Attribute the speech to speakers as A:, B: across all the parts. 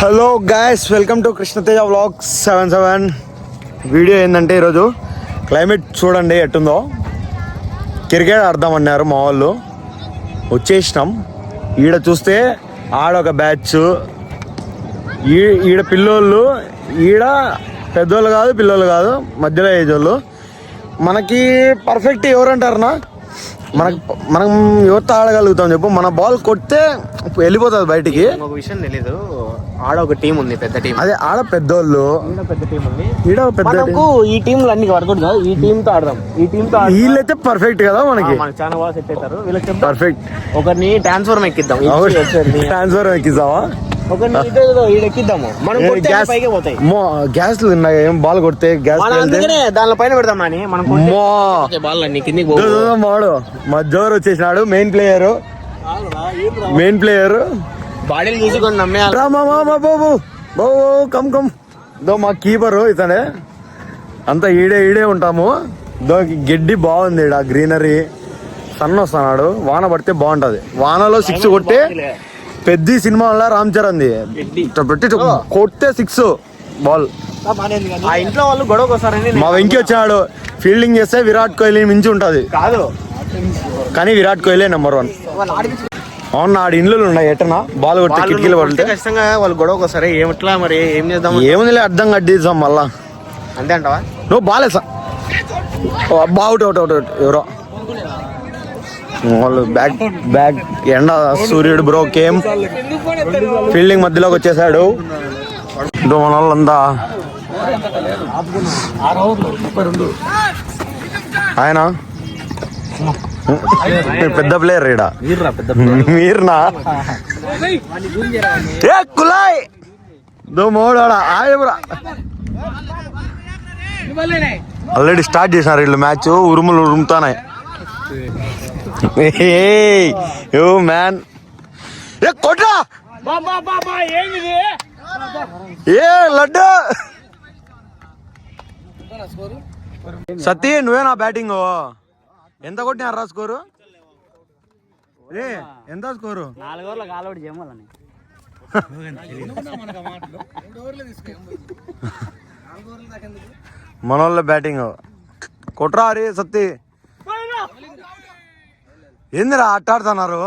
A: Hello guys, welcome to Krishna Teja vlogs 77. Video ఏంటంటే ఈరోజు climate చూడండి ఎట్టుందో. క్రికెట్ ఆడదామన్నారు మా వాళ్ళు, వచ్చేసినాం. ఈడ చూస్తే ఆడొక బ్యాచ్, ఈడ పిల్లోళ్ళు, ఈడ పెద్దోళ్ళు కాదు పిల్లోళ్ళు కాదు, మధ్యలో ఏజ్ వాళ్ళు. మనకి పర్ఫెక్ట్ ఎవరంటారనా, మనం ఎవరితో ఆడగలుగుతాం చెప్పు. మన బాల్ కొడితే వెళ్ళిపోతుంది బయటికి.
B: ఒక విషయం తెలీదు, ఆడ ఒక టీం ఉంది, పెద్ద టీం.
A: అదే ఆడ పెద్దోళ్ళు,
B: పెద్ద టీం ఉంది.
A: ఈడ పెద్ద
B: ఈ టీం అన్ని వర్కౌట్ కాదు, ఈ టీం తో ఆడదాం. ఈ టీం తో
A: వీళ్ళైతే పర్ఫెక్ట్ కదా, మనకి
B: చాలా బాగా సెట్ అవుతారు. వీళ్ళకి
A: పర్ఫెక్ట్.
B: ఒకరిని ట్రాన్స్ఫర్ ఎక్కిద్దాం,
A: ట్రాన్స్ఫర్ ఎక్కిస్తావా?
B: ఎక్కిద్దాము. మనం పైకి పోతాయి
A: గ్యాస్ ఏం బాల్ కొడితే గ్యాస్
B: దాని పైన పెడదాం అని మనం బాల్ అన్ని కిందికి
A: మాడు. మా జోరు వచ్చేసినాడు, మెయిన్ ప్లేయర్.
B: బాడీలు చూసుకొని నమ్మే
A: బాబు కమ్ దో మా కీపరు ఇతనే. అంతా ఈడే ఉంటాము. దో గడ్డి బాగుంది, ఈడ గ్రీనరీ. సన్ వస్తున్నాడు, వాన పడితే బాగుంటది. వానలో 6 కొట్టే పెద్ద సినిమా వల్ల రామ్ చరణ్ పెట్టి కొడితే 6 బాల్.
B: ఆ ఇంట్లో వాళ్ళు గొడవకు వస్తారని
A: మా వెంకీ వచ్చాడు. ఫీల్డింగ్ చేస్తే విరాట్ కోహ్లీ మించి ఉంటది
B: కాదు,
A: కానీ విరాట్ కోహ్లీ నెంబర్ 1. అవును, ఆడి ఇండ్లు ఉన్నాయి. ఎట్టనా బాల్ కొట్టి కిటికీలు పడితే
B: ఖచ్చితంగా వాళ్ళు గొడవకు వస్తారు. ఏమిట్లా మరి ఏం చేద్దాం?
A: ఏముంది, అర్థం కట్టిద్దాం మళ్ళా.
B: అంతే అంటావా?
A: నువ్వు బాలేసా అవుట్ ఎవరో వాళ్ళు బ్యాక్ ఎండ సూర్యుడు బ్రో కేమ్ ఫీల్డింగ్ మధ్యలోకి వచ్చేసాడు. మన వాళ్ళంతా ఆయన పెద్ద ప్లేయర్ ఈడ. మీర్నా ఏ కులాయ్ దో మోడా ఆయబ్రా. ఆల్రెడీ స్టార్ట్ చేసినారు వీళ్ళు మ్యాచ్. ఉరుముతానాయి. యో మ్యాన్, ఏ కొట్రా ఏ లడ్డు. సతీ నువ్వేనా బ్యాటింగ్? ఎంత కొట్టినారా స్కోరు? ఎంత స్కోరు?
B: 4 ఓవర్లకు ఆల్ అవుట్ చేయమని.
A: మనోళ్ళ బ్యాటింగ్ కొట్రా రే సత్తి. ఏందిరా ఆడుతున్నారు?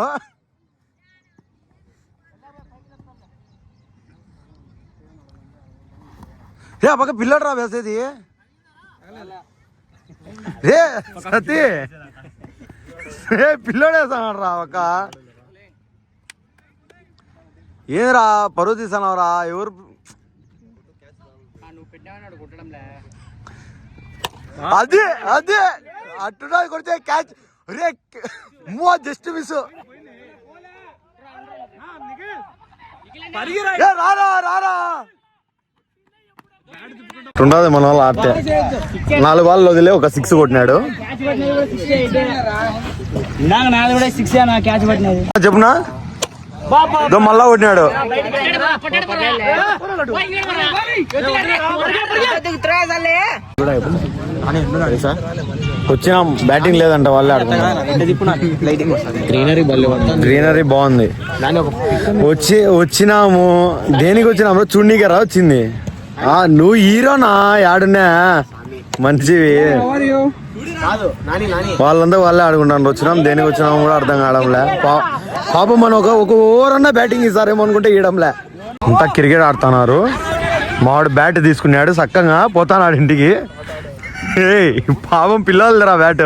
A: రే పక్క పిల్లడు రా వేసేది. రే సతీ, రే పిల్లడు వేస్తున్నాడు రా ఒక. ఏందిరా పరువు తీస్తున్నావురా? ఎవరు అదే అట్టుడా కొడితే క్యాచ్. రే జస్ట్ మిస్. రారా ఉండదు మన వాళ్ళు ఆడితే. 4 బాల్ వదిలే ఒక 6 కొట్టినాడు. చెప్పునా మళ్ళా కొట్టినాడు. వచ్చినాం, బ్యాటింగ్ లేదంట, వాళ్ళే ఆడుతున్నారు. గ్రీనరీ బాగుంది. వచ్చినాము. దేనికి వచ్చినాము? చూడనీకరా వచ్చింది. నువ్వు హీరోనా? యాడున్నా మంచివి. వాళ్ళంతా వాళ్ళే ఆడుకుంటాను. వచ్చినాం, దేనికి వచ్చినాము కూడా అర్థం కావడంలే. పాపం మనం ఒక ఓవర్ అన్నా బ్యాటింగ్ ఇస్తారేమో అనుకుంటే ఇయడంలే. అంతా క్రికెట్ ఆడుతున్నారు. మావాడు బ్యాట్ తీసుకున్నాడు, చక్కగా పోతాడు ఇంటికి. పాపం పిల్లలరా బ్యాట్.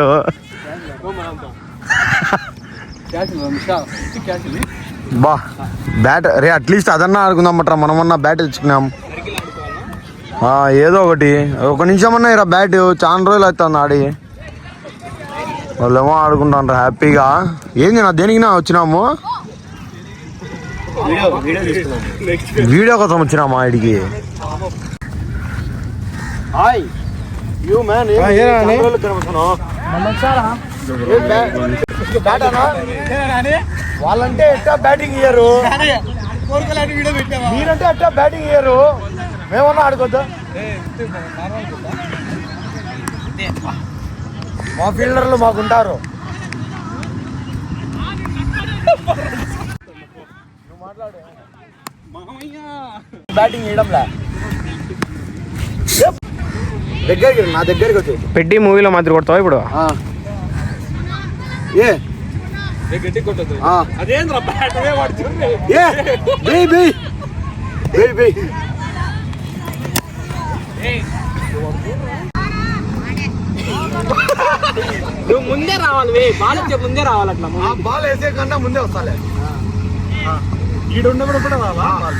A: బా బ్యాట్ రే అట్లీస్ట్ అదన్నా ఆడుకుందామట్రా. మనమన్నా బ్యాట్ తెచ్చుకున్నాం. ఏదో ఒకటి, ఒక నిమిషం అన్నా ఇరా బ్యాట్. చాలా రోజులు అవుతుంది ఆడి. వాళ్ళేమో ఆడుకుంటాను హ్యాపీగా. ఏంది నా దేనికి నా వచ్చినాము? వీడియో కోసం వచ్చినామా ఆడికి? వాళ్ళంటే ఎట్టా బ్యాటింగ్ ఇయ్యరు, మీరంటే ఎట్టా బ్యాటింగ్ ఇయ్యరు. మేమన్నా ఆడుకోద్దా? మా ఫీల్డర్లు మాకుంటారు. మాట్లాడు. బ్యాటింగ్ చేయడంలా దగ్గరికి నా దగ్గరికి వచ్చి
B: పెట్టి మూవీలో మాదిరి కొడతావా ఇప్పుడు?
A: ఏ
B: నువ్వు ముందే రావాలి, బాల్ ముందే రావాలి. అట్లా
A: బాల్ వేసే కన్నా ముందే వస్తాలే. ఈడున్నప్పుడు కూడా రావాలా?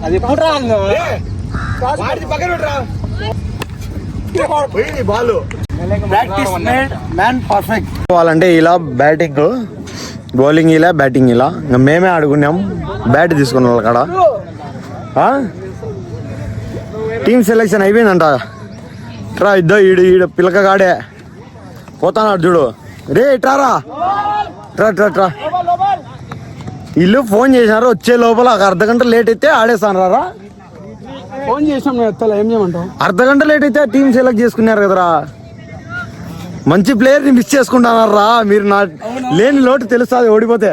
B: అది ఎప్పుడు
A: బాల్ మ్యాన్ పర్ఫెక్ట్ కావాలంటే ఇలా బ్యాటింగ్ బౌలింగ్ ఇలా బ్యాటింగ్ ఇలా ఇంకా మేమే ఆడుకున్నాం. బ్యాట్ తీసుకున్న వాళ్ళ కాడ టీమ్ సెలెక్షన్ అయిపోయిందంట. ట్రా ఈడు పిల్లకాడే పోతాడు చూడు. రే ట్రారా ట్రా వీళ్ళు ఫోన్ చేసినారు వచ్చే లోపల ఒక అర్ధగంట లేట్ అయితే ఆడేస్తాను రారా.
B: ఫోన్ చేసాం ఏం చేయమంటావు?
A: అర్ధగంట లేట్ అయితే టీం సెలెక్ట్ చేసుకున్నారు కదరా. మంచి ప్లేయర్ ని మిస్ చేసుకుంటున్నారా మీరు. నా లేని లోటు తెలుస్తుంది ఓడిపోతే.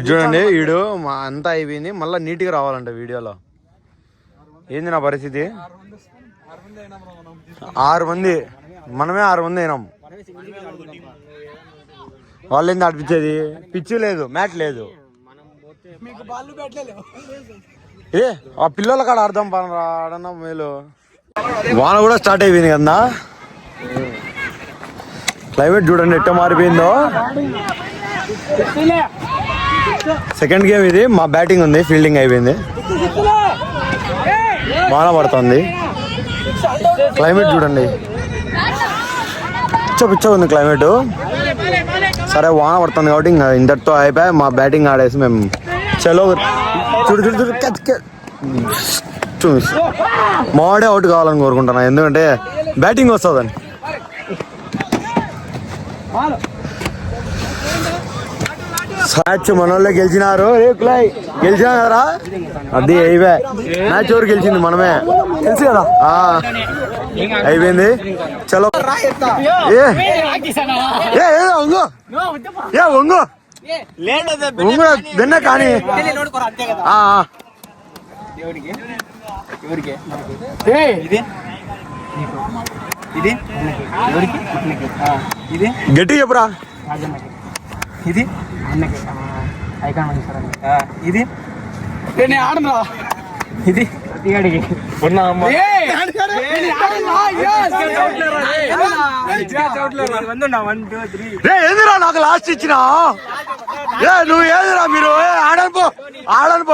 A: చూడండి వీడు మా అంతా అయిపోయింది. మళ్ళీ నీట్గా రావాలంట వీడియోలో. ఏంది నా పరిస్థితి? 6 మంది, మనమే 6 మంది అయినాం. వాళ్ళు ఏంది ఆడిపించేది? పిచ్చి లేదు, మ్యాట్ లేదు. ఏ ఆ పిల్లల కాడ అర్థం ఆడన్నా మేలు. వాన కూడా స్టార్ట్ అయిపోయింది కదా. క్లైమేట్ చూడండి ఎట్ట మారిపోయిందో. సెకండ్ గేమ్ ఇది. మా బ్యాటింగ్ ఉంది, ఫీల్డింగ్ అయిపోయింది. వాన పడుతుంది. క్లైమేట్ చూడండి పిచ్చ ఉంది క్లైమేట్. సరే వాన పడుతుంది కాబట్టి ఇంకా ఇంతటితో అయిపోయి మా బ్యాటింగ్ ఆడేసి మేము చలో చూడు మాడే అవుట్ కావాలని కోరుకుంటున్నా. ఎందుకంటే బ్యాటింగ్ వస్తుందని. మ్యాచ్ మన వాళ్ళే గెలిచినారు. గెలిచినా కదరా. అది అయిపోయా మ్యాచ్ ఎవరు గెలిచింది? మనమే. తెలుసు కదా. అయిపోయింది. చలో ఒంగు వెన్న కానీ గట్టి చెప్పురా.
B: ఇది ఇది ఆడరా. ఇది
A: ఏదిరా నాకు లాస్ట్ ఇచ్చినా? నువ్వు ఏదిరా మీరు ఆడను పో.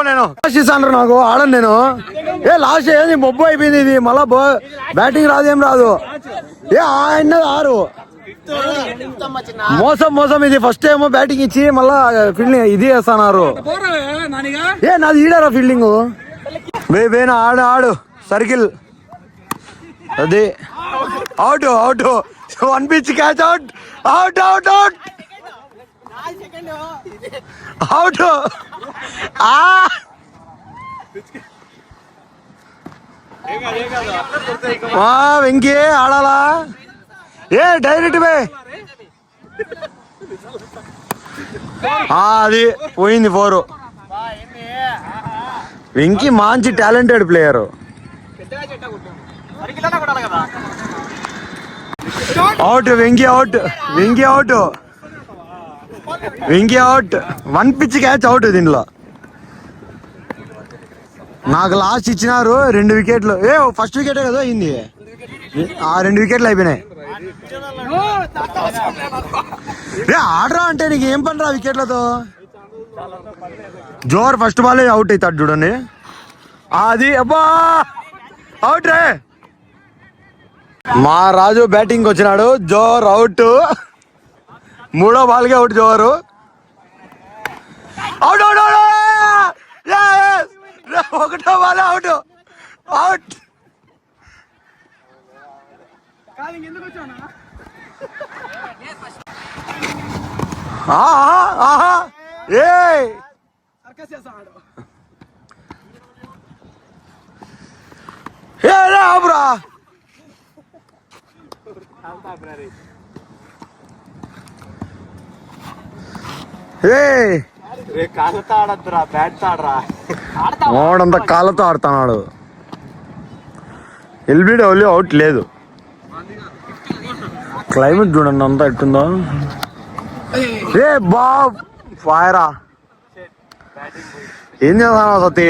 A: నేను లాస్ట్ ఇస్తాను నాకు ఆడను నేను. లాస్ట్ ఏది మొబ్బు అయిపోయింది ఇది. మళ్ళా బ్యాటింగ్ రాదు ఏం రాదు. ఆయన 6 మోసం ఇది. ఫస్ట్ ఏమో బ్యాటింగ్ ఇచ్చి మళ్ళా ఫీల్డింగ్ ఇది వేస్తున్నారు. నాది ఈడారా ఫీల్డింగ్. వేనా ఆడు సర్కిల్. అది out 1 pitch catch out. Venky ఆడాలా? Direct way. అది పోయింది 4. వెంకీ మంచి talented player. Out Venky out. 1 pitch catch out. దీంట్లో నాకు లాస్ట్ ఇచ్చినారు 2 వికెట్లు. ఫస్ట్ వికెటే కదా అయింది. 2 వికెట్లు అయిపోయినాయి. ఆడరా అంటే నీకు ఏం పని రా వికెట్లతో. జోర్ ఫస్ట్ బాల్ అవుట్ అవుతాడు చూడండి. అది అబ్బా అవుట్ రే. మా రాజు బ్యాటింగ్ వచ్చినాడు. జోర్ అవుట్. 3వ బాల్కే అవుట్. జోరు అవుట్. 1వ బాల్ అవుట్. ఆపురా.
B: కాళ్ళతో ఆడద్దురా, బ్యాట్ ఆడరా.
A: వాడంతా కాళ్ళతో ఆడుతున్నాడు. ఎల్బిడి ఓన్లీ అవుట్ లేదు. క్లైమేట్ చూడండి అంతా ఎట్టుందో. ఏ బాబ్ ఫైరా ఏం చేస్తాను సతీ.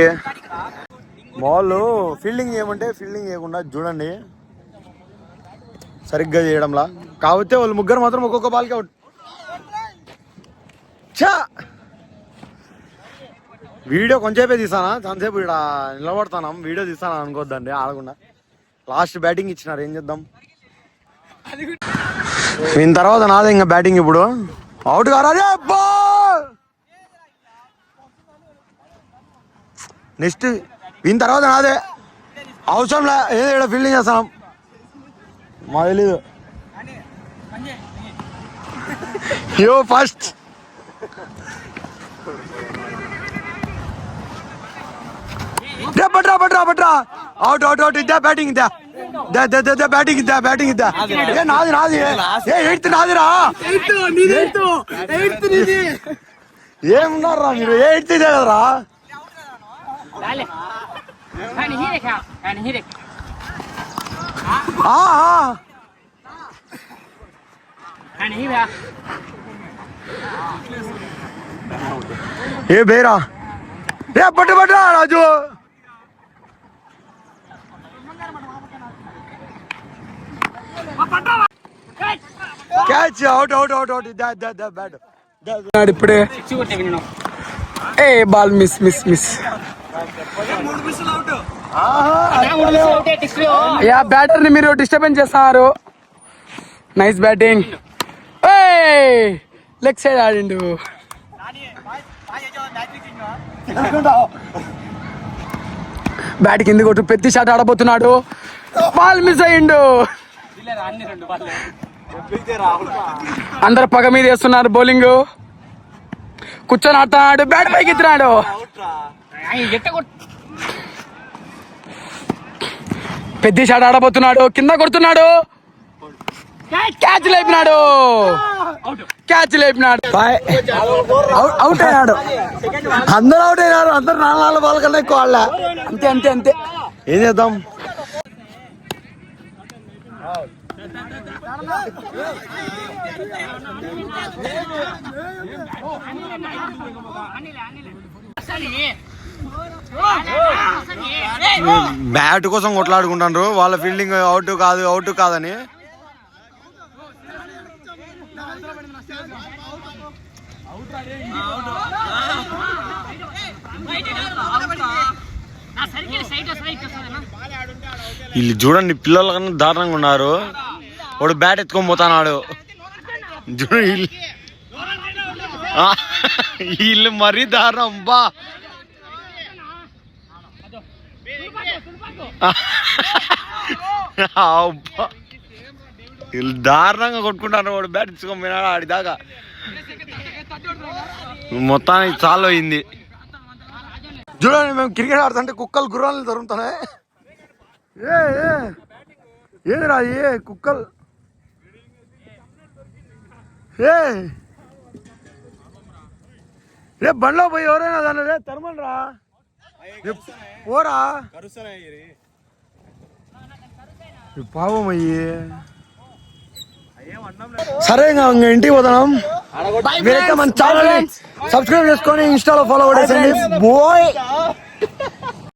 A: బాల్ ఫీల్డింగ్ చేయమంటే ఫీల్డింగ్ చేయకుండా చూడండి సరిగ్గా చేయడంలా. కాకపోతే వాళ్ళు ముగ్గురు మాత్రం ఒక్కొక్క బాల్కి అవుట్. చా వీడియో కొంచెంసేపే తీసానా, చాలాసేపు ఇక్కడ నిలబడతాను. వీడియో తీసాను అనుకోద్దండి ఆడకుండా. లాస్ట్ బ్యాటింగ్ ఇచ్చినారు, ఏం చేద్దాం. దీని తర్వాత నాదే ఇంకా బ్యాటింగ్. ఇప్పుడు అవుట్ కారా. నెక్స్ట్ దీని తర్వాత నాదే. అవసరం లే, ఏదో ఇక్కడ ఫీల్డింగ్ చేస్తాం. మా తెలీదు. యో ఫస్ట్ బట్రా బట్రా బట్రా. Out out out. ఇద్దా బ్యాటింగ్, ఇద్దా బ్యాటింగ్, ఇద్దా బ్యాటింగ్, ఇద్దా. ఏ నాది నాది. ఏ ఎయిత్ నాదిరా. ఏమున్నారా మీరు? ఎయిత్ ఇదే కదరా. ఏ బేరా. ఏ పట్టు పట్టు Raju. Catch. Out out out out. Bat
C: ఇప్పుడే ఏ బాల్ మిస్ మిస్ మిస్. యా బ్యాటర్ ని మీరు డిస్టర్బెన్స్ చేస్తున్నారు. Nice batting. లెగ్ సైడ్ ఆడిండు. బ్యాట్ కింది కొట్టు. పెద్ద షాట్ ఆడబోతున్నాడు. బాల్ మిస్ అయ్యిండు. అందరు పగ మీద వేస్తున్నారు. బౌలింగ్ కూర్చొని ఆడుతున్నాడు. బ్యాట్ పైకి ఎత్తున్నాడు. పెద్ద షాట్ ఆడబోతున్నాడు. కింద కొడుతున్నాడు. క్యాచ్ లేపినాడు. క్యాచ్ లేపినాడు.
A: అవుట్ అయ్యాడు. అందరూ అవుట్ అయ్యారు. అందరు 4 బాల్ కన్నా ఎక్కువ వాళ్ళ.
C: అంతే అంతే అంతే.
A: ఏం చేద్దాం. బ్యాట్ కోసం కొట్లాడుకుంటారు. వాళ్ళ ఫీల్డింగ్ అవుట్ కాదు అవుట్ కాదని. వీళ్ళు చూడండి, పిల్లల కన్నా దారుణంగా ఉన్నారు. వాడు బ్యాట్ ఎత్తుకొని పోతాడు. చూడు వీళ్ళు మరీ దారుణం బా. వీళ్ళు దారుణంగా కొట్టుకుంటారు. వాడు బ్యాట్ ఎత్తుకొని పోయినాడు ఆడిదాకా. మొత్తానికి చాలా అయింది. చూడండి, మేము క్రికెట్ ఆడుతుంటే కుక్కలు గుర్రాలను తరుగుతున్నాయి. ఏదిరా ఏ కుక్కలు. రే బండ్లో పోయి ఎవరైనా దాన్ని రే తరమని రా. పోరా పాపం అయ్యి. సరే ఇంకా ఇంటికి పోతాం. మీరైతే మన ఛానల్ సబ్స్క్రైబ్ చేసుకొని ఇన్స్టాలో ఫాలో కొట్టేసండి. బోయ్.